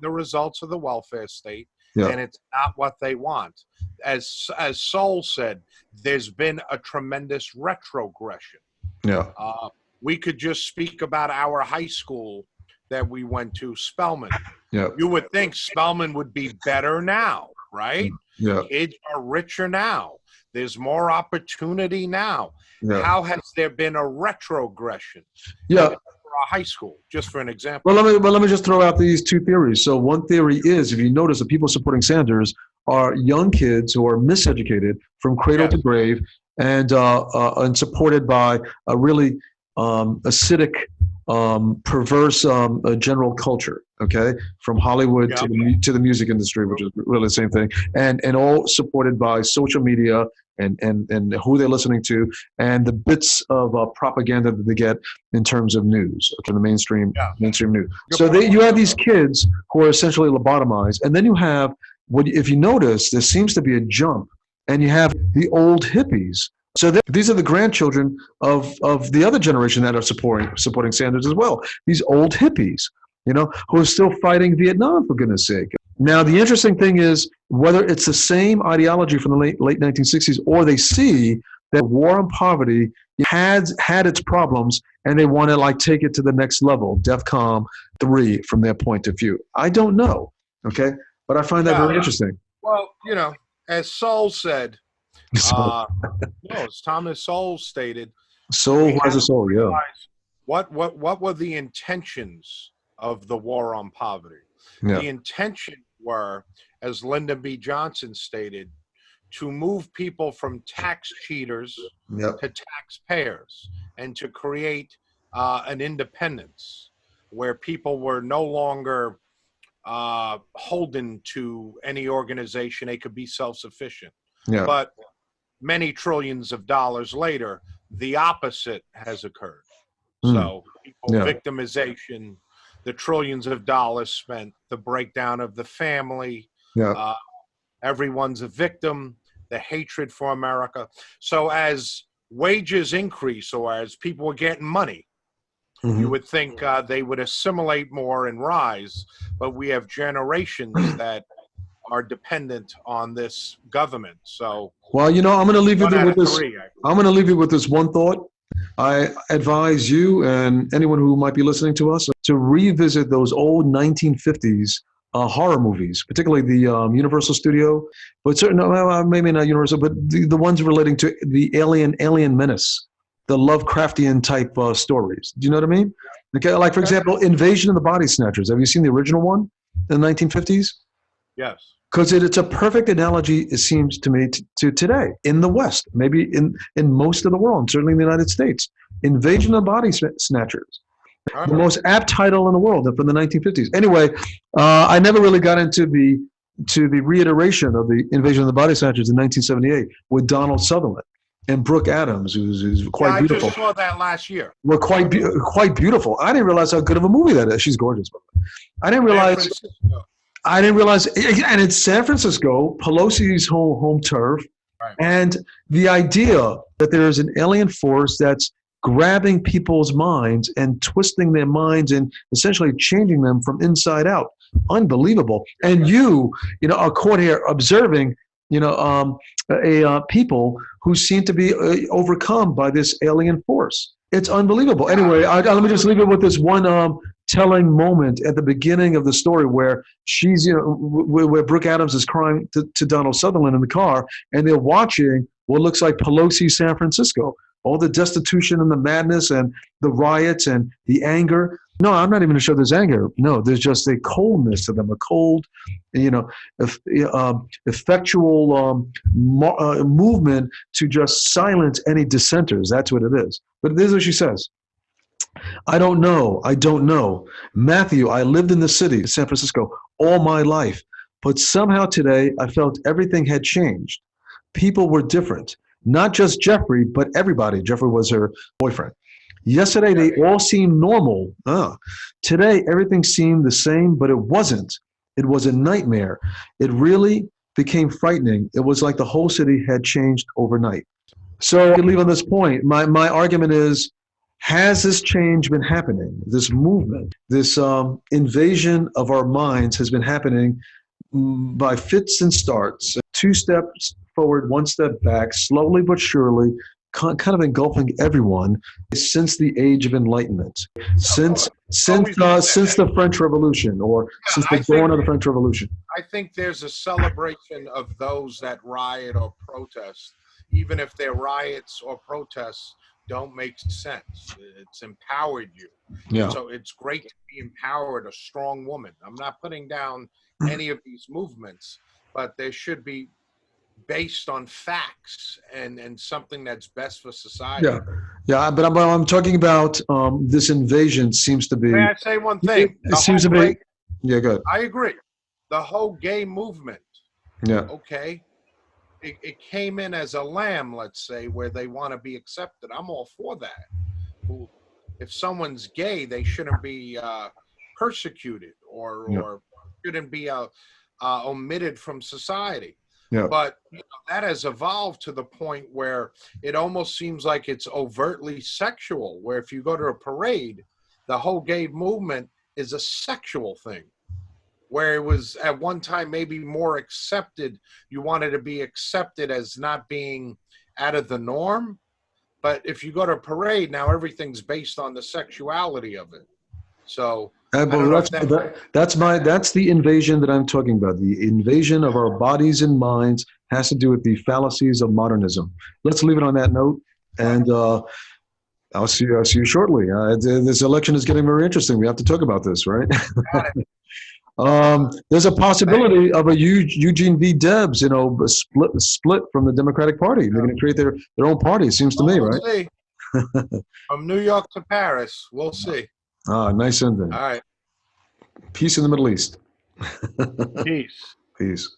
results of the welfare state. Yeah. And it's not what they want. As Sol said, there's been a tremendous retrogression. Yeah. We could just speak about our high school that we went to, Spelman. Yeah. You would think Spelman would be better now, right? Yeah. Kids are richer now. There's more opportunity now. Yeah. How has there been a retrogression? Yeah. For a high school, just for an example. Well, let me just throw out these two theories. So one theory is, if you notice, the people supporting Sanders are young kids who are miseducated from cradle to grave, and supported by a really acidic, perverse general culture, okay, from Hollywood to the music industry, which is really the same thing, and all supported by social media and who they're listening to, and the bits of propaganda that they get in terms of news, from the mainstream news. So you have these kids who are essentially lobotomized, and then you have if you notice, there seems to be a jump, and you have the old hippies. So these are the grandchildren of the other generation that are supporting Sanders as well. These old hippies, who are still fighting Vietnam, for goodness sake. Now, the interesting thing is whether it's the same ideology from the late 1960s, or they see that war on poverty had its problems, and they want to take it to the next level, DEFCON 3 from their point of view. I don't know, okay? But I find that very interesting. Well, as Sowell said, as Thomas Sowell stated, soul has a soul, yeah. What were the intentions of the war on poverty? Yeah. The intention were, as Lyndon B. Johnson stated, to move people from tax cheaters to taxpayers, and to create an independence where people were no longer holden to any organization. They could be self-sufficient. Yeah. But many trillions of dollars later, the opposite has occurred. So victimization, the trillions of dollars spent, the breakdown of the family, everyone's a victim, the hatred for America. So as wages increase, or as people are getting money, you would think they would assimilate more and rise, but we have generations that are dependent on this government. So, well, I'm going to leave you with this. I'm going to leave you with this one thought. I advise you and anyone who might be listening to us to revisit those old 1950s horror movies, particularly the Universal Studio, but maybe not Universal, but the ones relating to the alien menace, the Lovecraftian type stories. Do you know what I mean? Okay, like for example, Invasion of the Body Snatchers. Have you seen the original one in the 1950s? Yes. Because it's a perfect analogy, it seems to me, to today in the West, maybe in most of the world, and certainly in the United States. Invasion of the Body Snatchers. The most apt title in the world from the 1950s. Anyway, I never really got into the reiteration of the Invasion of the Body Snatchers in 1978 with Donald Sutherland and Brooke Adams, who's quite beautiful. I just saw that last year. Well, quite beautiful. I didn't realize how good of a movie that is. She's gorgeous. I didn't realize, and it's San Francisco, Pelosi's home turf, and the idea that there is an alien force that's grabbing people's minds and twisting their minds and essentially changing them from inside out. Unbelievable. And you are caught here observing, people who seem to be overcome by this alien force. It's unbelievable. Anyway, let me just leave it with this one telling moment at the beginning of the story where she's, where Brooke Adams is crying to Donald Sutherland in the car, and they're watching what looks like Pelosi San Francisco. All the destitution and the madness and the riots and the anger. No, I'm not even sure there's anger. No, there's just a coldness to them, a cold, effectual movement to just silence any dissenters. That's what it is. But this is what she says. I don't know. Matthew, I lived in the city, San Francisco, all my life. But somehow today I felt everything had changed. People were different. Not just Jeffrey, but everybody. Jeffrey was her boyfriend. Yesterday, they all seemed normal. Today, everything seemed the same, but it wasn't. It was a nightmare. It really became frightening. It was like the whole city had changed overnight. So I leave on this point. My argument is, has this change been happening? This movement, this invasion of our minds has been happening by fits and starts. 2 steps forward, 1 step back, slowly but surely, kind of engulfing everyone since the Age of Enlightenment, since the French Revolution, or since the dawn of the French Revolution. I think there's a celebration of those that riot or protest, even if their riots or protests don't make sense. It's empowered you. Yeah. So it's great to be empowered, a strong woman. I'm not putting down any of these movements, but there should be based on facts and something that's best for society. Yeah, but I'm talking about this invasion seems to be. May I say one thing? It seems to be. Yeah, good. I agree. The whole gay movement. Yeah. Okay. it came in as a lamb, let's say, where they want to be accepted. I'm all for that. If someone's gay, they shouldn't be persecuted or shouldn't be omitted from society. Yeah. But that has evolved to the point where it almost seems like it's overtly sexual, where if you go to a parade, the whole gay movement is a sexual thing, where it was at one time maybe more accepted. You wanted to be accepted as not being out of the norm. But if you go to a parade, now everything's based on the sexuality of it. So That's the invasion that I'm talking about. The invasion of our bodies and minds has to do with the fallacies of modernism. Let's leave it on that note, and I'll see you shortly. This election is getting very interesting. We have to talk about this, right? There's a possibility of a Eugene V. Debs, split from the Democratic Party. They're going to create their own party. It seems to me, right? See. From New York to Paris, we'll see. Nice ending. All right. Peace in the Middle East. Peace. Peace.